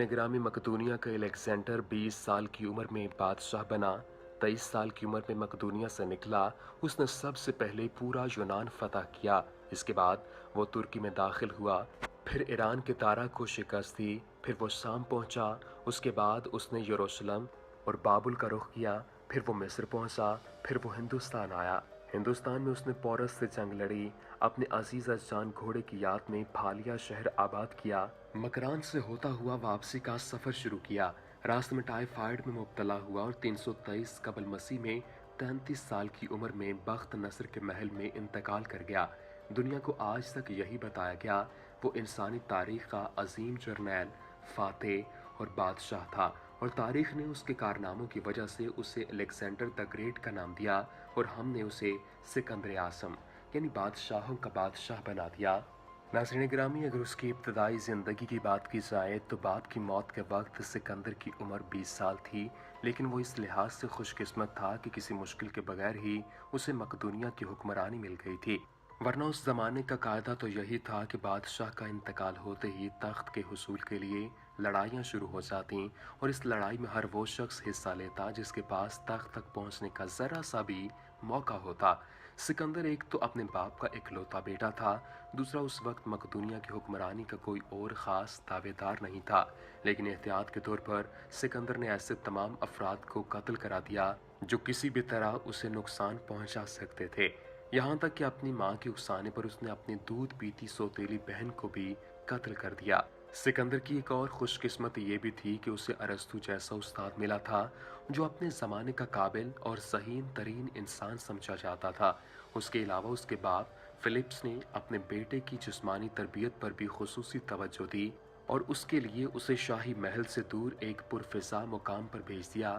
नाज़रीन ग्रामी, मकदूनिया का अलेक्जेंडर 20 साल की उम्र में बादशाह बना। 23 साल की उम्र में मकदूनिया से निकला। उसने सबसे पहले पूरा यूनान फतह किया। इसके बाद वो तुर्की में दाखिल हुआ, फिर ईरान के दारा को शिकस्त दी, फिर वो शाम पहुंचा। उसके बाद उसने यरूशलेम और बाबुल का रुख किया, फिर वो मिस्र पहुंचा, फिर वो हिंदुस्तान आया। हिंदुस्तान में उसने पोरस से जंग लड़ी, अपने अजीज जान घोड़े की याद में भालिया शहर आबाद किया। मकरान से होता हुआ वापसी का सफर शुरू किया। रास्ते में टाइफाइड में मुब्तला हुआ और 323 कबल मसीह में 33 साल की उम्र में बख्त नसर के महल में इंतकाल कर गया। दुनिया को आज तक यही बताया गया वो इंसानी तारीख का अजीम जर्नैल, फातेह और बादशाह था, और तारीख ने उसके कारनामों की वजह से उसे अलेक्जेंडर द ग्रेट का नाम दिया, और हमने उसे सिकंदर आज़म यानी बादशाहों का बादशाह बना दिया। नाज़रीन ग्रामी, अगर उसकी इब्तदाई ज़िंदगी की बात की जाए तो बाप की मौत के वक्त सिकंदर की उम्र 20 साल थी, लेकिन वो इस लिहाज से खुशकिस्मत था कि किसी मुश्किल के बगैर ही उसे मकदूनिया की हुक्मरानी मिल गई थी। वरना उस ज़माने का कायदा तो यही था कि बादशाह का इंतकाल होते ही तख्त के हुसूल के लिए लड़ाइयाँ शुरू हो जाती, और इस लड़ाई में हर वो शख्स हिस्सा लेता जिसके पास तख्त तक पहुँचने का ज़रा सा भी मौका होता। सिकंदर एक तो अपने बाप का इकलौता बेटा था, दूसरा उस वक्त मकदूनिया की हुक्मरानी का कोई और ख़ास दावेदार नहीं था। लेकिन एहतियात के तौर पर सिकंदर ने ऐसे तमाम अफराद को कत्ल करा दिया जो किसी भी तरह उसे नुकसान पहुंचा सकते थे। यहाँ तक कि अपनी माँ के उकसाने पर उसने अपनी दूध पीती सौतेली बहन को भी कत्ल कर दिया। सिकंदर की एक और खुशकिस्मत ये भी थी कि उसे अरस्तु जैसा उस्ताद मिला था जो अपने ज़माने का काबिल और ज़हीन तरीन इंसान समझा जाता था। उसके अलावा उसके बाप फिलिप्स ने अपने बेटे की जिस्मानी तरबियत पर भी खुसूसी तवज्जो दी, और उसके लिए उसे शाही महल से दूर एक पुरफिजा मुकाम पर भेज दिया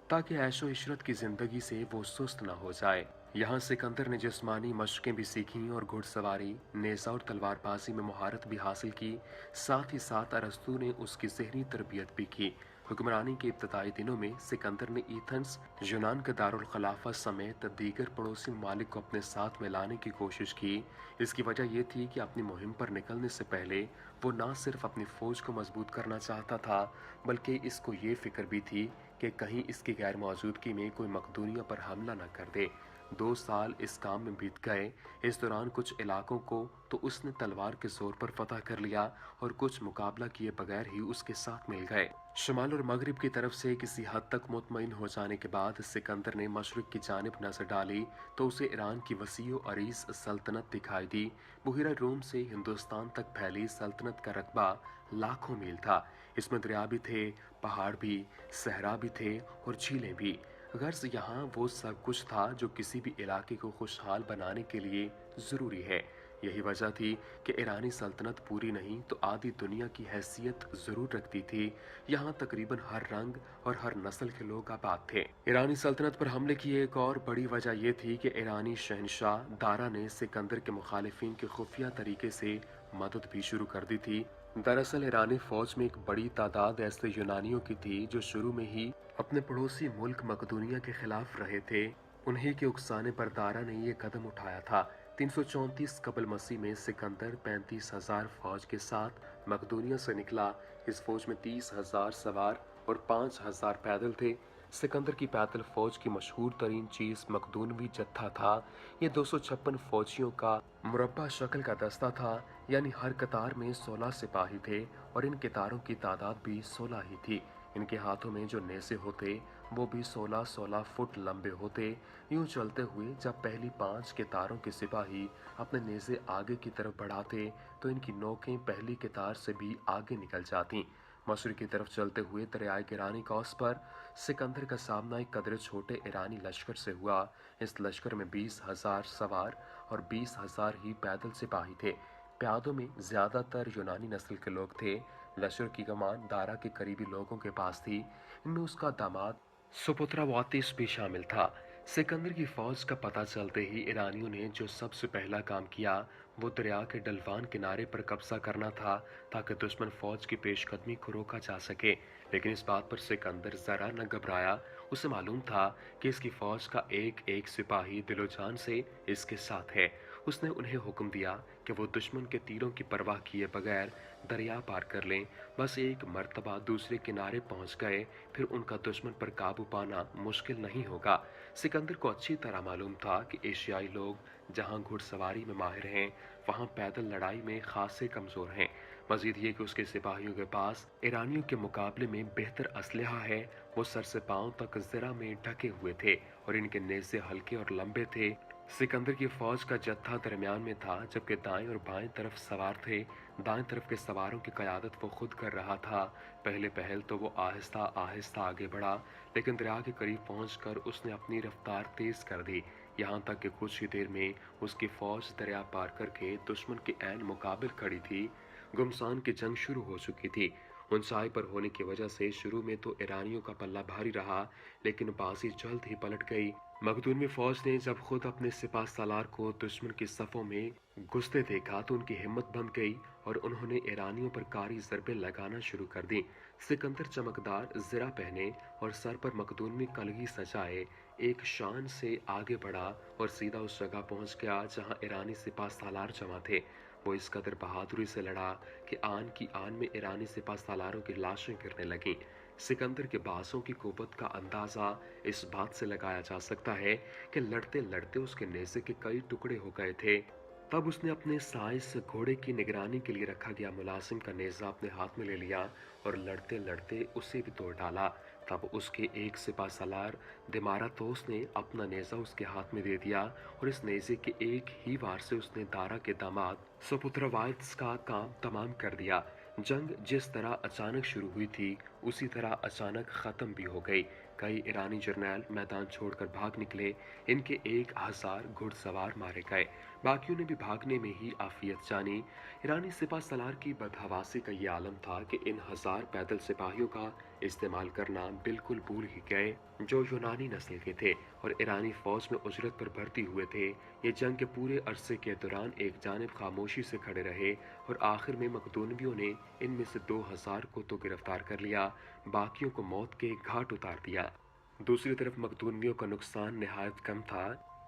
ताकि ऐशो इशरत की जिंदगी से वो सुस्त न हो जाए। यहाँ सिकंदर ने जिस्मानी मशकें भी सीखीं और घुड़सवारी, नेज़ा और तलवारबाजी में महारत भी हासिल की। साथ ही साथ अरस्तू ने उसकी ज़हनी तरबियत भी की। हुक्मरानी के इब्तदाई दिनों में सिकंदर ने एथेंस, यूनान के दारुल खलाफा समेत दीगर पड़ोसी ममालिक को अपने साथ में लाने की कोशिश की। इसकी वजह यह थी कि अपनी मुहिम पर निकलने से पहले वो न सिर्फ अपनी फौज को मजबूत करना चाहता था, बल्कि इसको ये फिक्र भी थी कि कहीं इसकी गैर मौजूदगी में कोई मकदूनिया पर हमला न कर दे। 2 साल इस काम में बीत गए। इस दौरान कुछ इलाकों को तो उसने तलवार के जोर पर फतह कर लिया, और कुछ मुकाबला किए बगैर ही उसके साथ मिल गए। शुमाल और मगरिब की तरफ से किसी हद तक मुतमईन हो जाने के बाद सिकंदर ने मशरिक की जानिब नजर डाली तो उसे ईरान की वसीओ अरीज सल्तनत दिखाई दी। बुहिरा रूम से हिंदुस्तान तक फैली सल्तनत का रकबा लाखों मील था। इसमें दरिया भी थे, पहाड़ भी, सहरा भी थे और झीलें भी। गर्ज यहाँ वो सब कुछ था जो किसी भी इलाके को खुशहाल बनाने के लिए ज़रूरी है। यही वजह थी कि ईरानी सल्तनत पूरी नहीं तो आधी दुनिया की हैसियत ज़रूर रखती थी। यहाँ तकरीबन हर रंग और हर नस्ल के लोग आबाद थे। ईरानी सल्तनत पर हमले की एक और बड़ी वजह यह थी कि ईरानी शहनशाह दारा ने सिकंदर के मुखालिफिन की खुफिया तरीके से मदद भी शुरू कर दी थी। दरअसल ईरानी फौज में एक बड़ी तादाद ऐसे यूनानियों की थी जो शुरू में ही अपने पड़ोसी मुल्क मकदूनिया के खिलाफ रहे थे। उन्हीं के उकसाने पर दारा ने ये कदम उठाया था। 334 कबल मसीह में सिकंदर 35,000 फौज के साथ मकदूनिया से निकला। इस फौज में 30,000 सवार और 5,000 पैदल थे। सिकंदर की पैदल फौज की मशहूर तरीन चीज मकदूनवी जत्था था। ये 256 फौजियों का मुरब्बा शक्ल का दस्ता था, यानी हर कतार में 16 सिपाही थे, और इन कतारों की तादाद भी 16 ही थी। इनके हाथों में जो नेज़े होते वो भी 16-16 फुट लंबे होते। यूं चलते हुए जब पहली 5 कतारों के सिपाही अपने नेज़े आगे की तरफ बढ़ाते तो इनकी नोकें पहली कतार से भी आगे निकल जाती। मसूर की तरफ चलते हुए दरियाए गिरानी कॉस पर सिकंदर का सामना एक कदरे छोटे ईरानी लश्कर से हुआ। इस लश्कर में 20,000 सवार और 20,000 ही पैदल सिपाही थे। प्यादों में ज्यादातर यूनानी नस्ल के लोग थे। लश्कर की कमान दारा के करीबी लोगों के पास थी। इनमें उसका दामाद सुपुत्रावातिस भी शामिल था। सिकंदर की फौज का पता चलते ही ईरानियों ने जो सबसे पहला काम किया वो दरिया के डलवान किनारे पर कब्जा करना था ताकि दुश्मन फौज की पेशकदमी को रोका जा सके। लेकिन इस बात पर सिकंदर जरा न घबराया। उसे मालूम था कि इसकी फौज का एक एक सिपाही दिलोजान से इसके साथ है। उसने उन्हें हुक्म दिया कि वो दुश्मन के तीरों की परवाह किए बगैर दरिया पार कर लें। बस एक मर्तबा दूसरे किनारे पहुंच गए, फिर उनका दुश्मन पर काबू पाना मुश्किल नहीं होगा। सिकंदर को अच्छी तरह मालूम था कि एशियाई लोग जहां घुड़सवारी में माहिर हैं, वहां पैदल लड़ाई में खासे कमजोर हैं। मजीद ये कि उसके सिपाहियों के पास ईरानियों के मुकाबले में बेहतर असलहा है। वो सर से पांव तक ज़रा में ढके हुए थे और इनके नेज़े हल्के और लंबे थे। सिकंदर की फौज का जत्था दरमियान में था, जबकि दाएं और बाएं तरफ सवार थे। दाएं तरफ के सवारों की क़यादत वो खुद कर रहा था। पहले पहल तो वो आहिस्ता आहिस्ता आगे बढ़ा, लेकिन दरिया के करीब पहुंचकर उसने अपनी रफ्तार तेज कर दी, यहाँ तक कि कुछ ही देर में उसकी फौज दरिया पार करके दुश्मन के ऐन मुकाबिल खड़ी थी। गुमसान की जंग शुरू हो चुकी थी। ऊंचाई पर होने की वजह से शुरू में तो ईरानियों का पल्ला भारी रहा, लेकिन बाजी जल्द ही पलट गई। मखदूमी फौज ने जब खुद अपने सिपा सालार को दुश्मन की सफों में घुसते देखा तो उनकी हिम्मत बंध गई और उन्होंने ईरानियों पर कारी ज़रबे लगाना शुरू कर दी। सिकंदर चमकदार ज़रा पहने और सर पर मखदूमी कलगी सजाए एक शान से आगे बढ़ा और सीधा उस जगह पहुंच गया जहां ईरानी सिपा सालार जमा थे। वो इस कदर बहादुरी से लड़ा कि आन की आन में ईरानी सिपा सालारों की लाशें गिरने लगीं। सिकंदर के बाजों की कुव्वत का अंदाजा इस बात से लगाया जा सकता है कि लड़ते लड़ते उसके नेज़े के कई टुकड़े हो गए थे। तब उसने अपने साइस घोड़े की निगरानी के लिए रखा गया मुलाजिम का नेज़ा अपने हाथ में ले लिया और लड़ते लड़ते उसे भी तोड़ डाला। तब उसके एक सिपा सालार दिमारातोस ने अपना नेज़ा उसके हाथ में दे दिया और इस नेज़े के एक ही वार से उसने दारा के दामाद सपुत्रवाइत्स का काम तमाम कर दिया। जंग जिस तरह अचानक शुरू हुई थी, उसी तरह अचानक ख़त्म भी हो गई। कई ईरानी जर्नैल मैदान छोड़कर भाग निकले। इनके 1000 घुड़सवार मारे गए। बाकियों ने भी भागने में ही आफियत जानी। ईरानी सिपा सलार की बदहवासी का ये आलम था कि इन 1000 पैदल सिपाहियों का इस्तेमाल करना बिल्कुल भूल ही गए, जो यूनानी नस्ल के थे और ईरानी फौज में उजरत पर भर्ती हुए थे। ये जंग के पूरे अरसे के दौरान एक जानिब खामोशी से खड़े रहे और आखिर में मखदूनवियों ने इनमें से 2000 को तो गिरफ्तार कर लिया, बाकियों को मौत के घाट उतार दिया। दूसरी तरफ मखदूनवियों का नुकसान निहायत कम था।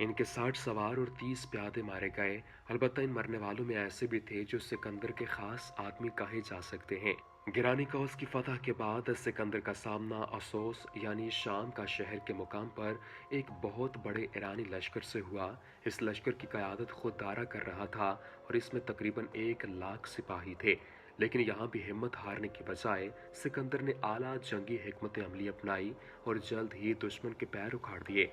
इनके 60 सवार और 30 प्यादे मारे गए। अलबत्ता इन मरने वालों में ऐसे भी थे जो सिकंदर के खास आदमी कहे जा सकते हैं। गिरानी कौस की फतह के बाद सिकंदर का सामना असोस यानी शाम का शहर के मुकाम पर एक बहुत बड़े ईरानी लश्कर से हुआ। इस लश्कर की क़यादत खुद दारा कर रहा था और इसमें तकरीबन 1 लाख सिपाही थे। लेकिन यहाँ भी हिम्मत हारने की बजाय सिकंदर ने आला जंगी हिकमत अमली अपनाई और जल्द ही दुश्मन के पैर उखाड़ दिए।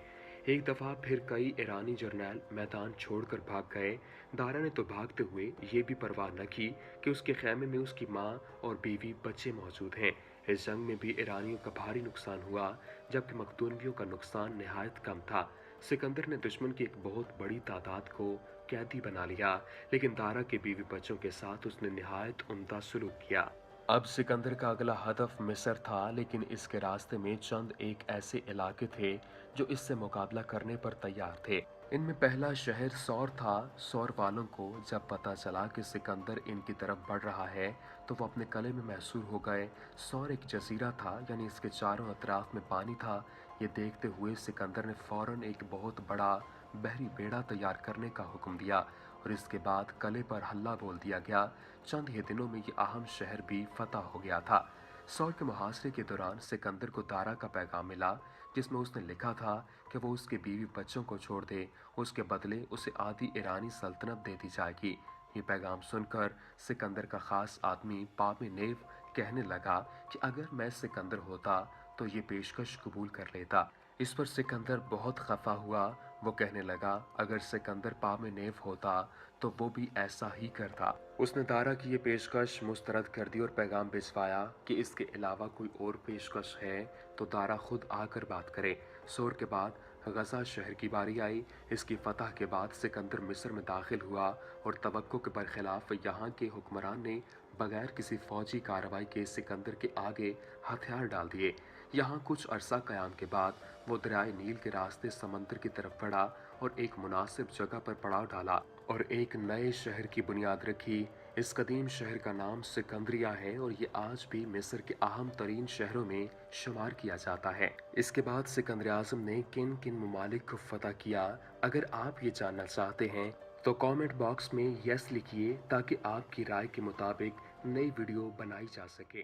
एक दफा फिर कई ईरानी जर्नैल मैदान छोड़कर भाग गए। दारा ने तो भागते हुए ये भी परवाह न की कि उसके खेमे में उसकी माँ और बीवी बच्चे मौजूद हैं। इस जंग में भी ईरानियों का भारी नुकसान हुआ, जबकि मखदूनवियों का नुकसान निहायत कम था। सिकंदर ने दुश्मन की एक बहुत बड़ी तादाद को कैदी बना लिया, लेकिन दारा के बीवी बच्चों के साथ उसने निहायत उम्दा सलूक किया। अब सिकंदर का अगला हदफ मिस्र था, लेकिन इसके रास्ते में चंद एक ऐसे इलाके थे जो इससे मुकाबला करने पर तैयार थे। इनमें पहला शहर सौर था। सौर वालों को जब पता चला कि सिकंदर इनकी तरफ बढ़ रहा है तो वो अपने कले में महसूर हो गए। सौर एक जजीरा था, यानी इसके चारों अतराफ में पानी था। ये देखते हुए सिकंदर ने फौरन एक बहुत बड़ा बहरी बेड़ा तैयार करने का हुक्म दिया और इसके बाद कले पर हल्ला बोल दिया गया। चंद ही दिनों में ये अहम शहर भी फतह हो गया था। सौर के मुहासरे के दौरान सिकंदर को दारा का पैगाम मिला, जिसमें उसने लिखा था कि वो उसके बीवी बच्चों को छोड़ दे, उसके बदले उसे आधी ईरानी सल्तनत दे दी जाएगी। ये पैगाम सुनकर सिकंदर का खास आदमी पामे नेव कहने लगा कि अगर मैं सिकंदर होता तो ये पेशकश कबूल कर लेता। इस पर सिकंदर बहुत खफा हुआ। वो कहने लगा, अगर सिकंदर पामे नेव होता तो वो भी ऐसा ही करता। उसने दारा की ये पेशकश मुस्तरद कर दी और पैगाम भिजवाया कि इसके अलावा कोई और पेशकश है तो दारा खुद आकर बात करे। सोर के बाद गजा शहर की बारी आई। इसकी फतह के बाद सिकंदर मिस्र में दाखिल हुआ और तवक्को के बरखिलाफ यहाँ के हुक्मरान ने बगैर किसी फौजी कार्रवाई के सिकंदर के आगे हथियार डाल दिए। यहाँ कुछ अरसा कयाम के बाद वो दरियाए नील के रास्ते समंदर की तरफ बढ़ा और एक मुनासिब जगह पर पड़ाव डाला और एक नए शहर की बुनियाद रखी। इस कदीम शहर का नाम सिकंदरिया है और ये आज भी मिस्र के अहम तरीन शहरों में शुमार किया जाता है। इसके बाद सिकंदर आज़म ने किन किन ममालिक को फतह किया, अगर आप ये जानना चाहते हैं तो कमेंट बॉक्स में यस लिखिए ताकि आपकी राय के मुताबिक नई वीडियो बनाई जा सके।